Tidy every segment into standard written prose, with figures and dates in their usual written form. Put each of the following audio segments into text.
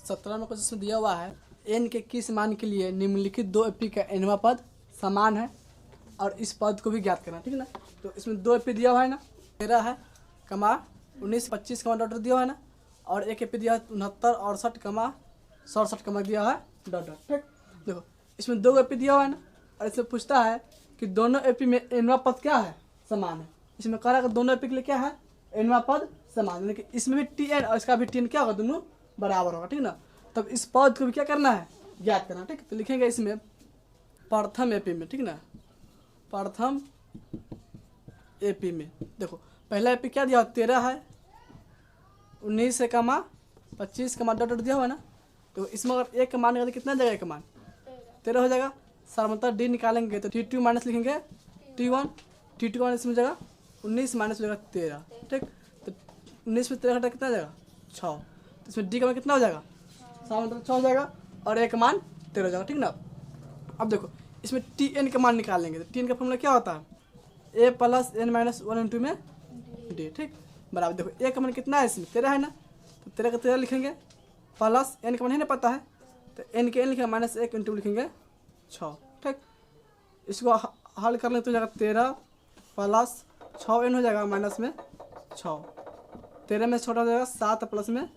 17 में कुछ इसमें दिया हुआ है n के किस मान के लिए निम्नलिखित दो एपी का nवां पद समान है और इस पद को भी ज्ञात करना, ठीक है ना। तो इसमें दो एपी दिया हुआ है ना, 13 है कमा 19 25 कमा डॉट दिया हुआ है ना, और एक एपी दिया है 69 68 कमा 67 कमा दिया हुआ है डॉट। ठीक, देखो इसमें दो एपी दिया हुआ है ना, और इसमें पूछता है कि दोनों एपी में nवां पद क्या है, समान है। इसमें कह रहा है कि दोनों एपी के लिए क्या है, nवां पद समान, यानी कि इसमें भी tn और इसका भी tn क्या होगा, दोनों बराबर होगा, ठीक ना। तब इस पद को भी क्या करना है, ज्ञात करना। ठीक, तो लिखेंगे इसमें प्रथम एपी में, ठीक ना, प्रथम एपी में देखो पहला एपी क्या दिया, 13 है 19 से कमा 25 कमा डॉट दिया हुआ है ना। तो इसमें अगर एक मान निकाले कितना जाएगा, एक मान 13 हो जाएगा। सार्वमतः डी निकालेंगे तो T2 माइनस लिखेंगे T1, T2 माइनस में जाएगा 19 माइनस हो जाएगा 13। ठीक, तो 19 में 13 घटा कितना जाएगा 6, तो इसमें डी का मान कितना हो जाएगा, सार्वमतः 6 हो जाएगा और एक मान 13 हो जाएगा, ठीक ना। अब देखो इसमें Tn का मान निकालेंगे तो Tn का फॉर्मूला क्या होता है, a plus n minus 1 into में d। ठीक, बराबर देखो a का मान कितना है, इसमें 13 है ना, तो 13 का 13 लिखेंगे प्लस n का मान है ना पता है, तो n के n लिखेंगे माइनस 1 इंटू लिखेंगे 6। ठीक, इसको हल कर लें तो जाएगा 13 प्लस 6n हो जाएगा माइनस में 6, 13 में छोटा हो जाएगा 7 प्लस में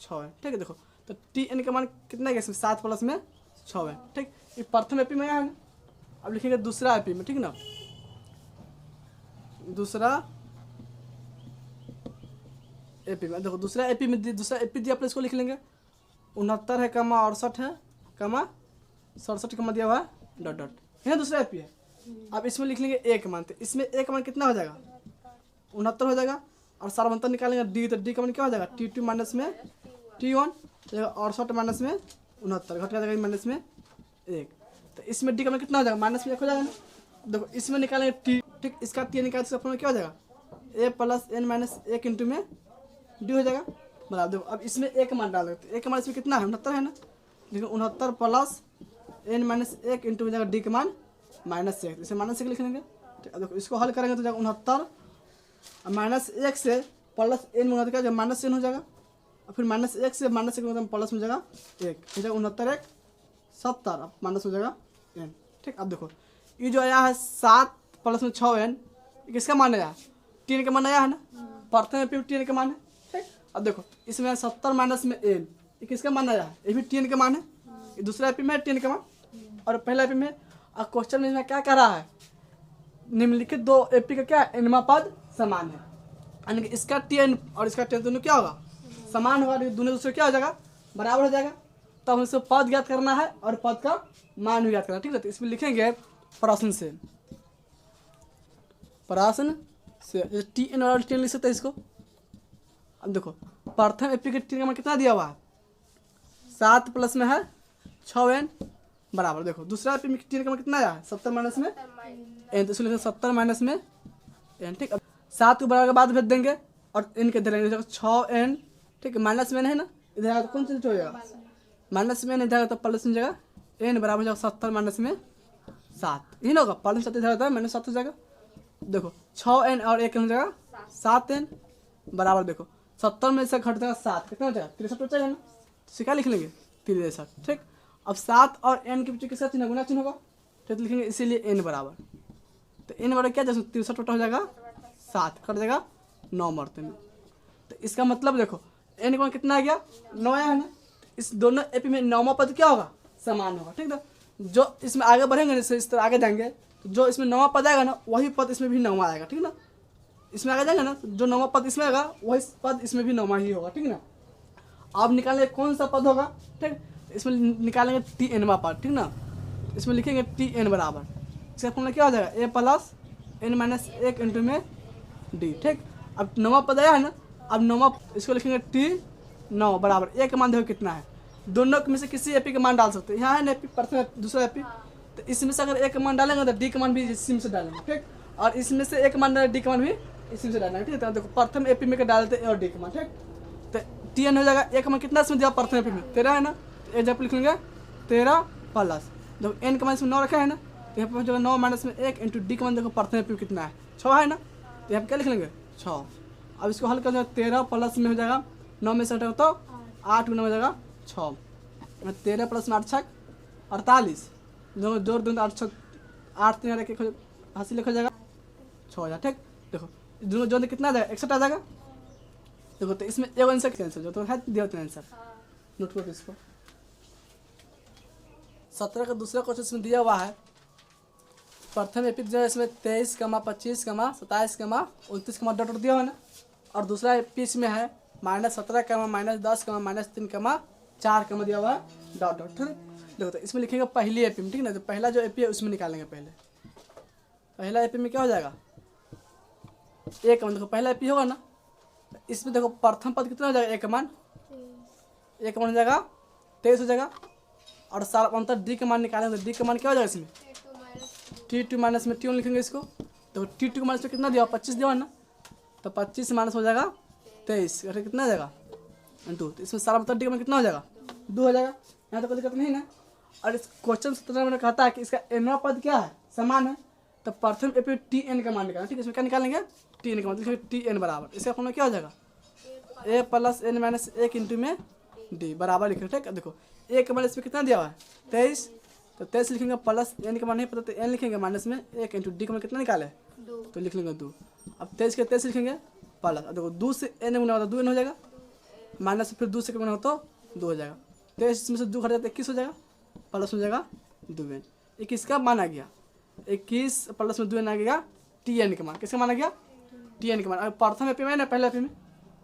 6 है। ठीक है, देखो तो Tn का मान कितना है, इसमें 7 प्लस में 6 है। ठीक, ये प्रथम एपी में है ना। अब लिखेंगे दूसरा एपी में, ठीक ना, दूसरा एपी में देखो दूसरा एपी में दूसरा एपी दिया अपने इसको लिख लेंगे 69 है कमा 68 है कमा 67 कमा दिया हुआ है डॉट डॉट, है ना दूसरा एपी है। अब इसमें लिख लेंगे एक मान, तो इसमें एक मान कितना हो जाएगा 69 हो जाएगा, और सार्वमतः निकालेंगे डी, तो डी का मान क्या हो जाएगा T2 माइनस में T1 और 68 माइनस में 69 घट जाएगा माइनस में 1, तो इसमें डी का मान कितना हो जाएगा, माइनस में 1 हो जाएगा ना। देखो इसमें निकालेंगे टी, ठीक, इसका टी निकाल इसका फॉर्मूला क्या हो जाएगा, a plus n minus 1 into में डी हो जाएगा। बराबर देखो अब इसमें एक मान डाल देते, एक मान इसमें कितना है 69 है ना, देखो 69 प्लस n माइनस 1 इंटू में जाएगा डी का मान माइनस 1, इसे माइनस 1 लिख लेंगे। ठीक, अब देखो इसको हल करेंगे तो जाएगा 69 माइनस 1 से प्लस n में क्या माइनस n हो जाएगा, और फिर माइनस 1 से माइनस 1 प्लस में जाएगा 1 हो जाएगा 69 1 70, अब माइनस हो जाएगा n। ठीक, अब देखो ये जो आया है 7 प्लस में 6n, किसका मान आया, Tn का मान आया है ना, प्रथम एपी Tn का मान है। ठीक, अब देखो इसमें 70 माइनस में n, ये किसका मान आया है, ये भी Tn का मान है, ये दूसरा एपी में Tn का मान, और पहला एपी में। और क्वेश्चन में क्या कह रहा है, निम्नलिखित दो एपी का क्या nवां पद समान है, यानी कि इसका Tn और इसका Tn दोनों क्या होगा, समान होगा, दोनों दूसरे क्या हो जाएगा, बराबर हो जाएगा। तब हमें इसको पद ज्ञात करना है और पद का मान भी ज्ञात करना है। ठीक है, तो इसमें लिखेंगे प्रश्न से, प्रश्न से Tn और Tn लिख सकते हैं इसको। अब देखो प्रथम एपी के Tn का मान कितना दिया हुआ है 7 प्लस में है 6n, बराबर देखो दूसरा एपी में Tn का मान कितना आया है 70 माइनस में n, तो इसको लिखेंगे 70 माइनस में n। ठीक, अब 7 को बराबर के बाद भेज देंगे और n के इधर 6n। ठीक, माइनस में है ना, इधर आएगा तो कौन सा हो जाएगा, माइनस में इधर आएगा तो प्लस में जाएगा n, बराबर हो जाएगा 70 माइनस में 7, यही ना होगा, प्लस 7 इधर आता है माइनस 7 हो जाएगा। देखो 6n और 1 हो जाएगा 7n, बराबर देखो 70 में से घट जाएगा 7, कितना हो जाएगा 63 हो जाएगा ना, तो क्या लिख लेंगे 63। ठीक, अब 7 और n के पीछे किसका चिन्ह, गुना चिन्ह होगा, तो लिखेंगे इसीलिए n बराबर, तो n बराबर क्या जाएगा 63 टोटल हो जाएगा 7, कट जाएगा 9 मरते में। तो इसका मतलब देखो n का कितना आ गया 9 आया है ना, इस दोनों एपी में नौवां पद क्या होगा, समान होगा। ठीक ना, जो इसमें आगे बढ़ेंगे ना, इस तरह आगे जाएंगे तो जो इसमें नौवां पद आएगा ना, वही पद इसमें भी नौवां आएगा। ठीक ना, इसमें आगे जाएंगे ना तो जो नौवां पद इसमें आएगा वही पद इसमें भी नौवां ही होगा। ठीक ना, अब निकालेंगे कौन सा पद होगा। ठीक, इसमें निकालेंगे Tnवां पद। ठीक ना, इसमें लिखेंगे Tn बराबर, इसका फॉर्मूला क्या हो जाएगा a plus n minus 1 into में d। ठीक, अब नौवां पद आया है ना, अब नौवां इसको लिखेंगे T9 बराबर एक मान देखो कितना है, दोनों में से किसी एपी का मान डाल सकते हैं, यहाँ है ना एपी प्रथम दूसरा एपी, तो इसमें से अगर एक मान डालेंगे तो डी का मान भी इसी से डालेंगे। ठीक, और इसमें से एक मान डालेंगे डी का मान भी इसी से डालेंगे। ठीक है, तो देखो प्रथम एपी में डालते हैं और डी का मान। ठीक, तो Tn हो जाएगा एक मान कितना इसमें दिया प्रथम एपी में 13 है ना, तो एक लिख लेंगे 13 प्लस देखो n का मान इसमें 9 रखा है ना, तो यहाँ पर जो 9 माइनस में 1 इंटू डी का मान देखो प्रथम एपी कितना है 6 है ना, तो यहाँ पर क्या लिख लेंगे 6। अब इसको हल कर 13 प्लस में हो जाएगा 9 में से हटेगा तो 8 गुना हो जाएगा 6, 13 प्लस में 8 छक 48, दोनों जोड़ दूँ तो 8 छक 8 3 एक हासिल लिखा जाएगा 6,000। ठीक, देखो दोनों जोड़ कितना आ जाएगा 61 आ जाएगा। देखो तो इसमें एक आंसर कैंसिल जो तो है दिया तो आंसर नोट करो इसको। 17 का दूसरा क्वेश्चन इसमें दिया हुआ है। प्रथम एपिक जो है इसमें 23, 25, 27, 29 डॉट दिया हुआ है ना। और दूसरा एपिक में है -17, -10, -3, -4 दिया हुआ है डॉट डॉट। ठीक, देखो तो इसमें लिखेंगे पहली एपी में। ठीक ना, तो पहला जो एपी है उसमें निकालेंगे। पहला एपी में क्या हो जाएगा एक मान। देखो पहला एपी होगा ना, इसमें देखो प्रथम पद कितना हो जाएगा एक मान हो जाएगा 23 हो जाएगा। और सारा अंतर डी का मान निकालेंगे तो डी का मान क्या हो जाएगा इसमें T2 माइनस में T1 लिखेंगे इसको। तो T2 को माइनस में कितना दिया 25 दिया ना, तो 25 माइनस हो जाएगा 23, कितना आ जाएगा 2। तो इसमें सारा अंतर डी का मान कितना हो जाएगा 2 हो जाएगा। यहाँ तो कोई दिक्कत नहीं ना। और इस क्वेश्चन 17 में कहता है कि इसका nवां पद क्या है समान है, तो प्रथम एपी Tn का मान निकालेंगे। ठीक है, इसमें क्या निकालेंगे Tn का मतलब Tn बराबर इसका फॉर्मूला क्या हो जाएगा a plus n minus 1 into में d बराबर लिखेंगे। ठीक है, देखो a का मान इसमें कितना दिया हुआ है 23, तो 23 लिखेंगे प्लस n का मान नहीं पता तो n लिखेंगे माइनस में 1 इंटू डी का मान कितना निकाले 2, तो लिख लेंगे 2। अब 23 के 23 लिखेंगे प्लस, देखो 2 से n गुना होता 2n हो जाएगा, माइनस फिर 2 से गुना हो तो 2 हो जाएगा। 23 में से 2 घट जाता 21 हो जाएगा, प्लस हो जाएगा 2n। 21 का मान आ गया 21 प्लस में 2n आ गया Tn का मान। किसका मान आ गया Tn का मान। अब प्रथम एपी में ना पहले एपी में।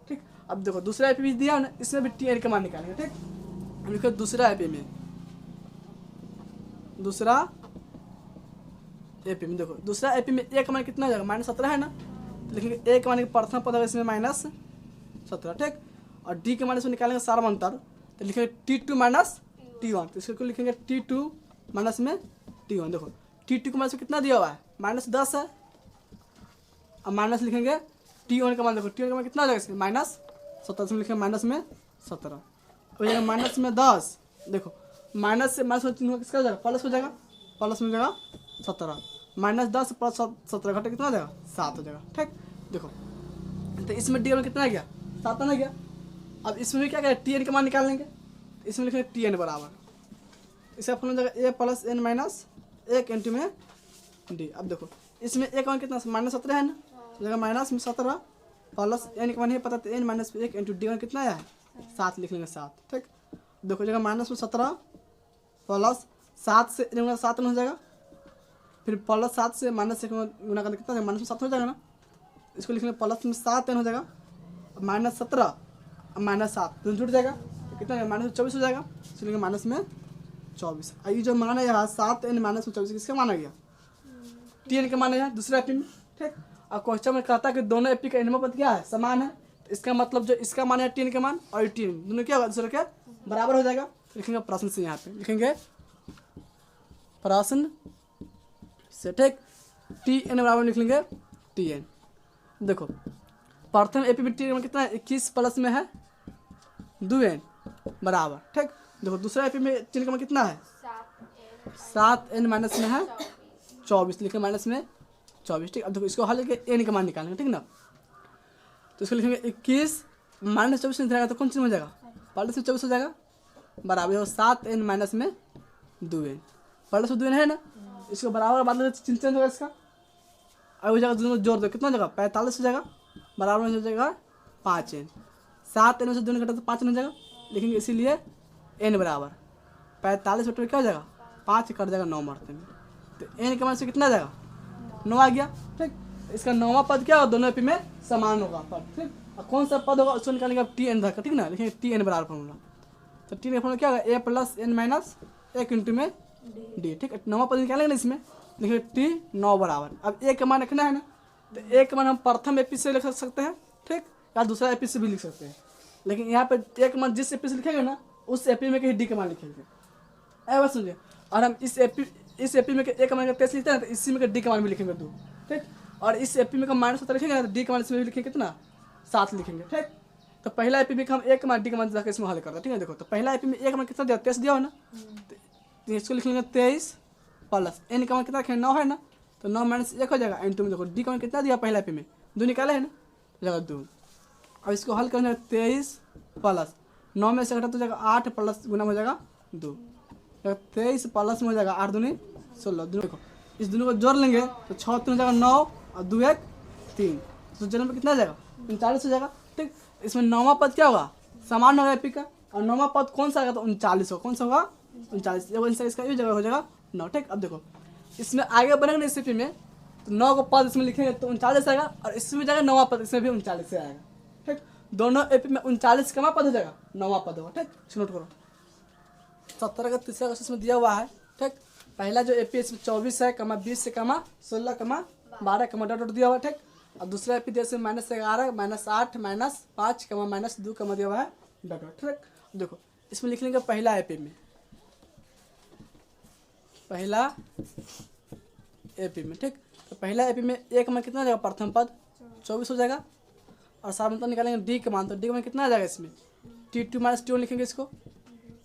ठीक, अब देखो दूसरा एपी भी दिया ना, इसमें भी Tn का मान निकालेंगे। ठीक, अब लिखो दूसरा एपी में देखो दूसरा एपी में ए का मान कितना हो जाएगा -17 है ना, तो लिखेंगे ए का मान प्रथम पद है इसमें -17। ठीक, और डी के मान से निकालेंगे सारा अंतर, तो लिखेंगे T2 माइनस T1, तो इसको लिखेंगे T2 माइनस में T1। देखो T2 के मान से कितना दिया हुआ है -10 है, अब माइनस लिखेंगे T1 का मान। देखो T1 का मान कितना हो जाएगा इसमें -17, इसमें लिखेंगे माइनस में 17 हो जाएगा माइनस में 10। देखो माइनस से माइनस में किसका हो जाएगा प्लस हो जाएगा, प्लस में हो जाएगा 17, -10 प्लस 17 घटे कितना हो जाएगा 7 हो जाएगा। ठीक, देखो तो इसमें डी में कितना आ गया 7 आ गया। अब इसमें भी क्या करें Tn का मान निकाल लेंगे, इसमें लिखेंगे Tn बराबर इसका फॉर्मूला हो जाएगा a plus n minus 1 into में डी। अब देखो इसमें एक मान कितना -17 है ना, तो जाएगा माइनस में 17 प्लस n का मान नहीं पता तो n माइनस 1 इंटू डी कितना आया है 7 लिख लेंगे 7। ठीक, देखो जगह माइनस में 17 प्लस 7 से गुना 7 हो जाएगा, फिर प्लस 7 से माइनस 1 गुना करके कितना माइनस में 7 हो जाएगा ना, इसको लिख लेंगे प्लस में 7 हो जाएगा, -17 -7 दोनों जुड़ जाएगा तो कितना -24 हो जाएगा, इसलिए माइनस में 24। ये जो मान है यहाँ 7n -24 किसका मान आ गया Tn का मान है दूसरा एपी में। ठीक, और क्वेश्चन में कहता है कि दोनों एपी का nवां पद क्या है समान है, तो इसका मतलब जो इसका मान है Tn का मान और Tn दोनों क्या होगा दूसरे के बराबर हो जाएगा। लिखेंगे प्रश्न से, यहाँ पे लिखेंगे प्रश्न से। ठीक, Tn बराबर लिख लेंगे Tn। देखो प्रथम एपी में Tn कितना है 21 प्लस में है 2n बराबर। ठीक, देखो दूसरा एपी में Tn का मान कितना है 7n माइनस में है 24, लिखे माइनस में 24। ठीक, अब देखो इसको हल करके n का मान निकालेंगे। ठीक ना, तो इसको लिखेंगे 21 -24 नहीं रहेगा तो कौन चीज़ हो जाएगा प्लस में 24 हो जाएगा बराबर 7n माइनस में 2n, प्लस में 2n है ना, इसको बराबर बदल चिंता होगा इसका। अब हो जाएगा दोनों जोड़ दो कितना हो जाएगा 45 हो जाएगा, बराबर में हो जाएगा 5n, 7n में से 2n घटा तो 5n हो जाएगा, लिखेंगे इसीलिए n बराबर 45 बटे क्या हो जाएगा 5 कट जाएगा 9 मरते में, तो n के मान से कितना आ जाएगा 9 आ गया। ठीक, इसका 9वां पद क्या होगा दोनों एपी में समान होगा पद। ठीक, और कौन सा पद होगा उसको निकालेंगे Tn धरकर। ठीक ना, लिखेंगे Tn बराबर फॉर्मूला, तो Tn का फॉर्मूला क्या होगा a plus n minus 1 into में d। ठीक, 9वां पद निकालेंगे ना, इसमें लिखेंगे T9 बराबर। अब a का मान रखना है ना, तो a का मान हम प्रथम एपी से लिख सकते हैं। ठीक, या दूसरा एपी से भी लिख सकते हैं, लेकिन यहाँ पे a का मान जिस एपी से लिखेंगे ना उस एपी में कहीं d का मान लिखेंगे। ऐसा समझिए, और हम इस एपी में a का मान 23 लिखते हैं तो इसी में d का मान भी लिखेंगे 2। ठीक, और इस एपी में का -17 लिखेंगे ना तो d का मान इसमें भी लिखेंगे कितना 7 लिखेंगे। ठीक, तो पहला एपी में हम a का मान d का मान जाकर इसमें हल करते हैं। ठीक है, देखो तो पहला एपी में a का मान कितना दिया 23 दिया हो ना, तो इसको लिख लेंगे 23 प्लस n का मान कितना रखें 9 है ना, तो 9 माइनस 1 हो जाएगा इंटू में देखो d का मान कितना दिया पहला एपी में 2 निकाले है ना, तो जाएगा 2। अब इसको हल करना है 23 प्लस 9 में से घटा तो जाएगा 8 प्लस गुना में हो जाएगा 2, 23 प्लस में हो जाएगा 8 दूनी 16। देखो इस दोनों को जोड़ लेंगे तो 6 3 हो जाएगा 9 और 2 1 3, तो जन्म पे कितना आ जाएगा 39 हो जाएगा। ठीक, इसमें 9वां पद क्या होगा, समान होगा एपी का, और 9वां पद कौन सा आएगा तो 39 होगा। कौन सा होगा 39, आंसर इसका ये जगह हो जाएगा 9। ठीक, अब देखो इसमें आगे बढ़ेंगे ना एपी में तो 9 को पद इसमें लिखेंगे तो 39 आएगा, और इसमें जाएगा 9वां पद, इसमें भी 39 से आएगा। ठीक, दोनों एपी में 39 कमा पद हो जाएगा, 9वां पद होगा। ठीक, नोट करो 70 का तीसरा क्वेश्चन इसमें दिया हुआ है। ठीक, पहला जो एपी इसमें 24 है कमा 20 से कमा 16 कमा 12 कमा डॉट दिया हुआ है। ठीक, और दूसरा एपी दिया इसमें -11 -8 -5 कमा -2 कमा दिया हुआ है डॉट। ठीक, देखो इसमें लिख लेंगे पहला एपी में, पहला एपी में। ठीक, तो पहला एपी में एक में कितना आ जाएगा, प्रथम पद 24 हो जाएगा, और साधारणतः निकालेंगे डी का मान, तो डी का मान कितना आ जाएगा इसमें T2 - T1 लिखेंगे इसको।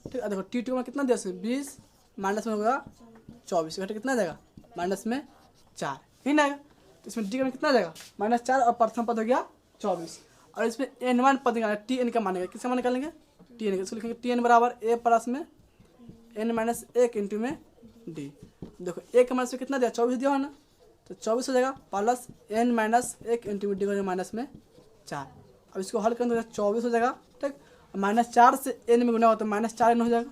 ठीक है, देखो T2 में कितना दिया इसमें 20 माइनस में होगा 24, घटे कितना आ जाएगा माइनस में 4, यही ना आएगा। तो इसमें डी का मान कितना आ जाएगा -4, और प्रथम पद हो गया 24, और इसमें n1 पद निकालेंगे, Tn का मानेगा, किसका मान निकालेंगे Tn का, इसको लिखेंगे Tn बराबर a प्लस में n-1 इंटू में डी। देखो एक माइनस में कितना दिया 24 दिया है ना, तो 24 हो जाएगा प्लस n-1 इंटू में डी हो माइनस में 4। अब इसको हल करेंगे तो 24 हो जाएगा। ठीक, -4 से n में गुना हो तो -4n हो जाएगा,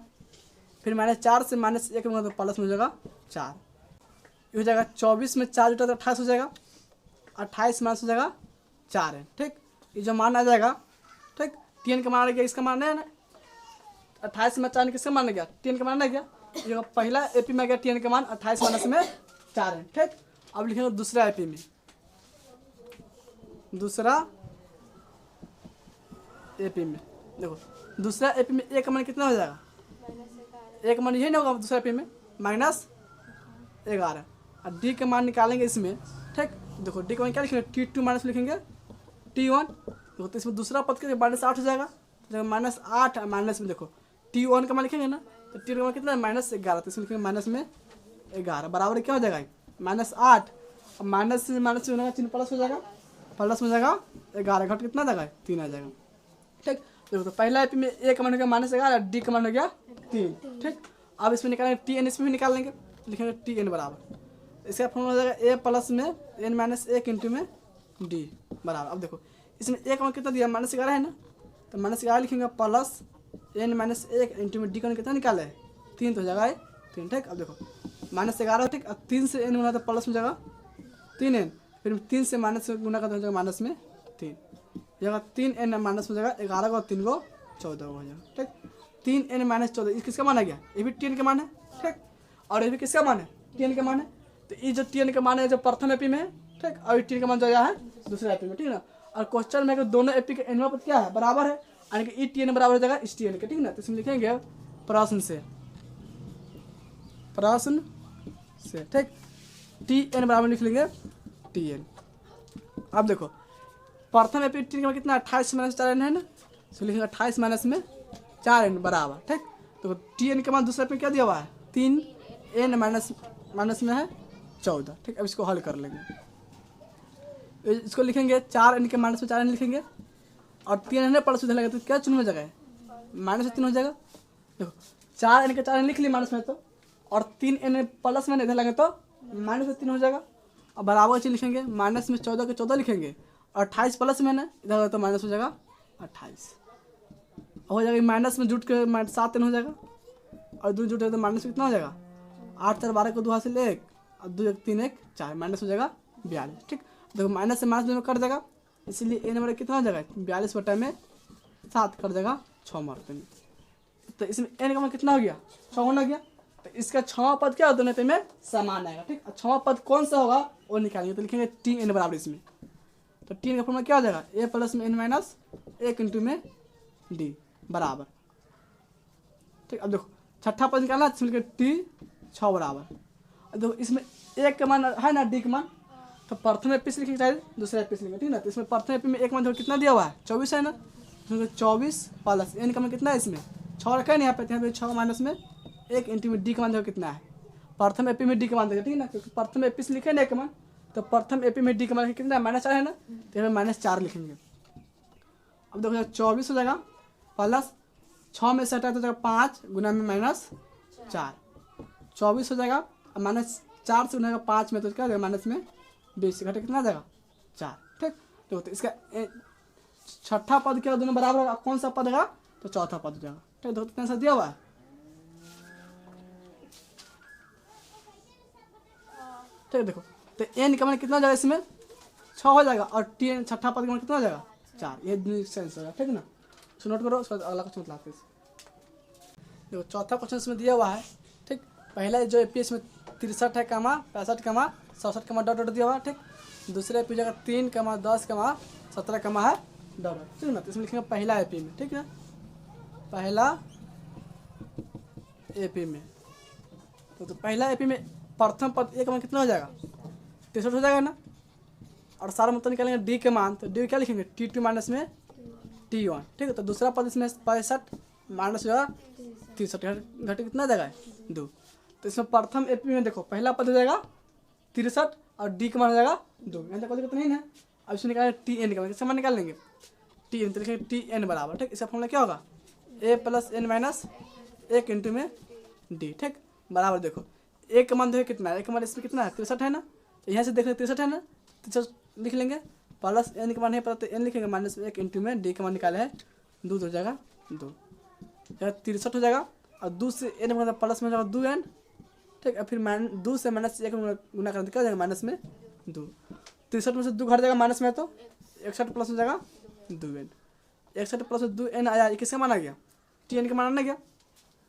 फिर -4 से -1 में गुना तो प्लस में हो जाएगा 4, ये हो जाएगा 24 में 4 जुटा तो 28 हो जाएगा, 28 माइनस हो जाएगा 4n। ठीक, ये जो मान आ जाएगा, ठीक Tn का मान आ गया, इसका मान है ना 28 में 4 किसका मान आ गया Tn का मान आ गया, ये पहला एपी में आ गया Tn का मान 28 माइनस में 4n। ठीक, अब लिखेंगे दूसरा एपी में, दूसरा एपी में देखो दूसरा एपी में एक मान कितना हो जाएगा, एक मान यही ना होगा दूसरा एपी में -11, और डी का मान निकालेंगे इसमें। ठीक, देखो डी का मान क्या लिखेंगे T2 माइनस लिखेंगे T1, देखो तो इसमें दूसरा पद के -8 हो जाएगा, तो -8 माइनस में देखो T1 का मान लिखेंगे ना, तो T1 का मान कितना है -11, तो इसमें लिखेंगे माइनस में 11 बराबर क्या हो जाएगा -8, और माइनस से होगा चिन्ह प्लस हो जाएगा, प्लस में जाएगा 11, घट कितना जाएगा 3 आ जाएगा। ठीक, देखो तो पहला एपी में ए का मान हो गया -11, डी का मान हो गया 3। ठीक, अब इसमें निकालेंगे Tn, इसमें भी निकाल लेंगे, लिखेंगे Tn बराबर, इसका फॉर्मूला हो जाएगा a प्लस में n-1 इंटू में डी बराबर। अब देखो इसमें एक मान कितना दिया -11 है ना, तो -11 लिखेंगे प्लस n-1 इंटू में डी का कितना निकाला है 3, तो हो जाएगा 3। ठीक, अब देखो -11, ठीक, अब 3 से n गुना तो प्लस में जाएगा 3n, फिर 3 से माइनस गुना का तो हो जाएगा माइनस में 3, जगह 3n माइनस में जाएगा 11 को 3 को 14 हो जाएगा। ठीक, 3n - 14 ये किसका मान आ गया, ये भी Tn का मान है। ठीक, और ये भी किसका मान है Tn का मान है, तो ये जो Tn का मान है जो प्रथम एपी में है। ठीक, और Tn का मान जो है दूसरे एपी में। ठीक ना, और क्वेश्चन में दोनों एपी के n पद क्या है बराबर है, यानी कि ई Tn बराबर हो जाएगा इस Tn के। ठीक ना, तो इसमें लिखेंगे प्रश्न से, प्रश्न से। ठीक, Tn बराबर लिख लेंगे Tn। अब देखो प्रथम एपी Tn का कितना 28 - 4n है ना, तो लिखेंगे 28 माइनस में 4n बराबर। ठीक, तो Tn के मान दूसरे पे क्या दिया हुआ है 3n माइनस में है 14। ठीक, अब इसको हल कर लेंगे, इसको लिखेंगे 4n के माइनस में 4n लिखेंगे, और 3n प्लस इधर लगेगा तो क्या चिन्ह हो जाएगा -3 हो जाएगा। देखो 4n के 4n लिख लिए माइनस में, तो और 3n प्लस में इधर लगे तो -3 हो जाएगा, और बराबर चीज लिखेंगे माइनस में 14 के 14 लिखेंगे, और 28 प्लस में ना इधर तो माइनस हो जाएगा 28, हो जाएगा माइनस में जुट के 7n हो जाएगा, और 2 जुटे तो माइनस में कितना हो जाएगा 8 4 12 को 2 हासिल 1, और 2 1 3 1 4, माइनस हो जाएगा 42। ठीक, देखो माइनस से माइनस में कट जाएगा, इसलिए ए नंबर कितना हो जाएगा 42 बटा में 7 कट जाएगा 6 मार्क में, तो इसमें एन का मान कितना हो गया 6 होना गया, तो इसका 6वां पद क्या दोनों पे में समान आएगा। ठीक, 6वां पद कौन सा होगा वो निकालेंगे, तो लिखेंगे Tn बराबर इसमें, तो Tn का फॉर्मूला क्या हो जाएगा a प्लस में n-1 इंटू में डी बराबर। ठीक, अब देखो छठा पद निकालना, इसमें T6 बराबर। अब देखो इसमें एक का मान है ना डी का मान, तो प्रथम एपी से लिखेंगे चाहे दूसरा एपी से लिखेंगे। ठीक ना, तो इसमें प्रथम एपी में एक मान देखो कितना दिया हुआ है 24 है ना, इसमें 24 प्लस एन का मान कितना है, इसमें 6 रखा है ना यहाँ पे 6 माइनस में 1 इंटू में डी का मान देखो कितना है, प्रथम एपी में डी का मान देगा। ठीक ना, क्योंकि प्रथम एपी से लिखे ना एक मान, तो प्रथम एपी में डी का मान कितना है -4 है ना, तो यहाँ -4 लिखेंगे। अब देखो 24 हो जाएगा प्लस 6 में से हटा तो जाएगा 5 गुना में -4, 24 हो जाएगा। -4 से गुना 5 में तो क्या हो जाएगा माइनस में 20, घटे कितना आ जाएगा 4। ठीक, तो इसका छठा पद क्या दोनों बराबर होगा, कौन सा पद होगा तो चौथा पद हो जाएगा। ठीक, देखो कितना सा दिया हुआ है। ठीक, देखो तो n का मान कितना हो जाएगा इसमें 6 हो जाएगा और t छठा पद का मान कितना हो जाएगा 4, ये सेंस होगा। ठीक ना, सो नोट करो, उसके बाद अगला क्वेश्चन बताते हैं। देखो चौथा क्वेश्चन इसमें दिया हुआ है। ठीक, पहला जो एपीएस में 63 है कमा 65 कमा 67 कमा डॉट डॉट दिया हुआ है। ठीक, दूसरे एपी जगह 3 कमा 10 कमा 17 कमा है डॉट। ठीक ना, तो इसमें लिखेंगे पहला एपी में। ठीक है, पहला एपी में तो पहला एपी में प्रथम पद एक मान कितना हो जाएगा 63 हो जाएगा ना, और सारा मतलब निकालेंगे डी के मान, तो डी क्या लिखेंगे T2 माइनस में T1। ठीक है, तो दूसरा पद इसमें 65 माइनस जो है 63 घटे कितना जाएगा 2। तो इसमें प्रथम एपी में देखो पहला पद हो जाएगा 63 और डी का मान हो जाएगा 2, यहाँ तक कोई दिक्कत नहीं है। अब इसमें निकालेंगे TN का मान, किसका मान निकाल लेंगे TN, तो लिखेंगे TN बराबर। ठीक, इसका फॉर्मूला क्या होगा A + n - 1 इंटू में D। ठीक, बराबर देखो एक का मान देखो कितना है, एक का मान इसमें कितना है 63 है ना, तो यहाँ से देख लेंगे 63 है ना, 63 लिख लेंगे, प्लस n का मान है पता तो n लिखेंगे -1 इंटू में D का मान निकाले है 2 हो जाएगा 2, 63 हो जाएगा और 2 से n मतलब प्लस में हो जाएगा 2n। ठीक है, फिर 2 से -1 गुना करते क्या हो जाएगा माइनस में 2, 63 में से 2 घट जाएगा माइनस में तो 61 प्लस हो जाएगा 2n, 61 प्लस 2n आया, ये किसका मान आ गया Tn का मान आ गया।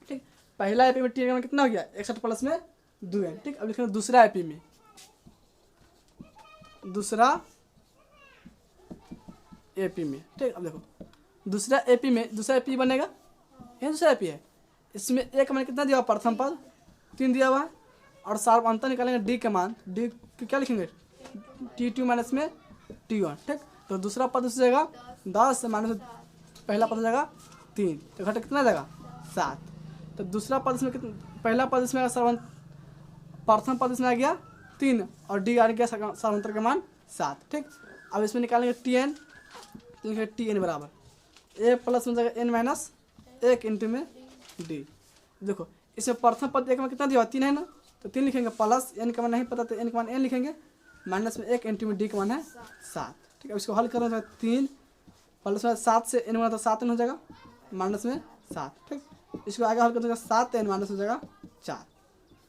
ठीक, पहला एपी में Tn का मान कितना हो गया 61 प्लस में 2n। ठीक, अब लिखेंगे दूसरा एपी में, दूसरा एपी में। ठीक, अब देखो दूसरा एपी में दूसरा एपी बनेगा, ये दूसरा एपी है, इसमें एक मान कितना दिया हुआ प्रथम पद 3 दिया हुआ है और सार अंतर निकालेंगे डी के मान, डी क्या लिखेंगे T2 माइनस में T1। ठीक, तो दूसरा पद उससे जाएगा 10 माइनस पहला पद हो जाएगा 3, तो घटा कितना जाएगा 7। तो दूसरा पद इसमें कितना, पहला पद इसमें प्रथम पद इसमें आ गया 3 और डी आ गया सारांतर का मान 7। ठीक, अब इसमें निकालेंगे TN, तो लिखेंगे TN बराबर A प्लस में जाएगा n - 1 इंटू में D। देखो इसमें प्रथम पद एक में कितना दिया 3 है ना, तो 3 लिखेंगे, प्लस n का मान नहीं पता तो n का मान n लिखेंगे, माइनस में 1 इंटू में D का मान है 7। ठीक है, अब इसको हल करना है 3 प्लस में 7 से n बना तो 7n हो जाएगा माइनस में 7। ठीक, इसको आगे हल कर देगा 7n माइनस हो जाएगा 4,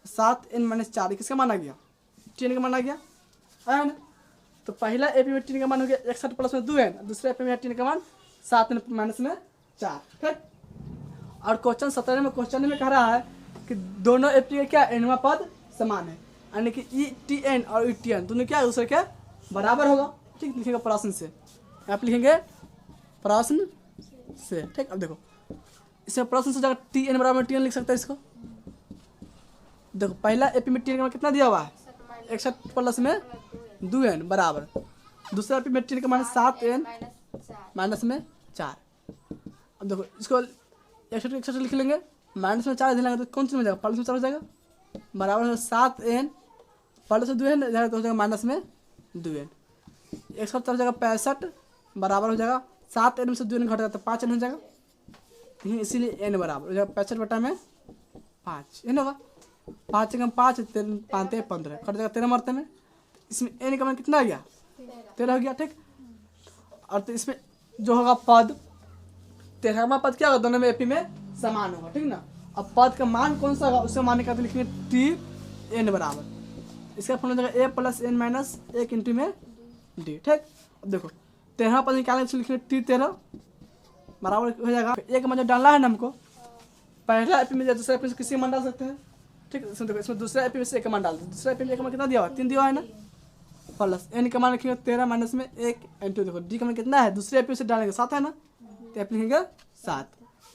7n - 4 किसका मान आ गया Tn का मान आ गया है ना। तो पहला एपी में Tn का मान हो गया 61 प्लस में 2n, दूसरा एपी में Tn का मान 7n माइनस में 4। ठीक, और क्वेश्चन 17 में क्वेश्चन में कह रहा है कि दोनों एपी के क्या एनवा पद समान है, यानी कि Tn और Tn दोनों क्या दूसरे के बराबर होगा। ठीक, लिखेंगे प्रश्न से, आप लिखेंगे प्रश्न से। ठीक, अब देखो इसमें प्रश्न से जाकर Tn बराबर Tn लिख सकते हैं इसको। देखो पहला एपी में Tn का कितना दिया हुआ है 61 प्लस में 2n बराबर, दूसरा एपी में Tn का मान 7n माइनस में 4। अब देखो इसको 61 लिख लेंगे, माइनस में 4 दिलाएंगे तो कौन सी में जाएगा प्लस में 4 हो जाएगा, बराबर 7n प्लस 2n तो हो जाएगा माइनस में 2n, 61 हो जाएगा 65 बराबर हो जाएगा 7n में से 2n घट जाता है 5n हो जाएगा, इसीलिए n बराबर हो जाएगा 65 बटा में 5 n होगा, 5 कम 5 5 15 कट जाएगा 13 मरते में, इसमें n का मान कितना आ गया 13 हो गया। ठीक, और तो इसमें जो होगा पद 13वां पद क्या होगा दोनों में एपी में समान होगा। ठीक ना, अब पद का मान कौन सा होगा उसका मान निकालते लिखेंगे Tn बराबर, इसका फॉर्मूला हो जाएगा A प्लस n - 1 इंटू में D। ठीक, अब देखो 13वां पद निकालने से लिखेंगे T13 बराबर हो जाएगा, एक मान जो डालना है ना हमको पहला एपी में दूसरा एपी में किसी का मान डाल सकते हैं। ठीक, इसमें देखो इसमें दूसरा एपी में से एक मान डाल दो, दूसरा एपी में एक मान कितना दिया हुआ 3 दिया हुआ है ना, प्लस n का मान लिखेंगे 13 माइनस में 1 इंटू देखो D का मान कितना है दूसरे एपी से डालेंगे 7 है ना, तो एपी लिखेंगे 7।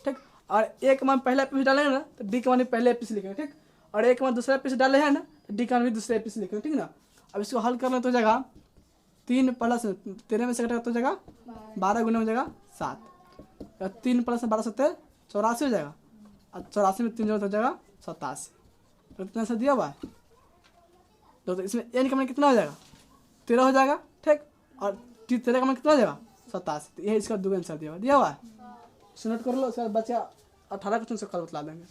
ठीक, और एक मान पहला एपी से डालेंगे ना तो D का मान पहले एपी से लिखेंगे। ठीक, और एक मान दूसरा एपी से डाले हैं ना तो D का मान भी दूसरे एपी से लिखेंगे। ठीक ना, अब इसको हल करना तो हो जाएगा 3 प्लस 13 में से घटा तो हो जाएगा 12 गुना हो जाएगा 7, 3 प्लस 12 7 84 हो जाएगा, और 84 में 3 हो जाएगा 87, तो कितना सा दिया हुआ है तो इसमें n का मान कितना हो जाएगा 13 हो जाएगा। ठीक, और 13 का मान कितना हो जाएगा 87, तो यही इसका 2 आंसर दिया हुआ है। नोट कर लो, उसके बाद बचा 18 क्वेश्चन से कल बतला देंगे।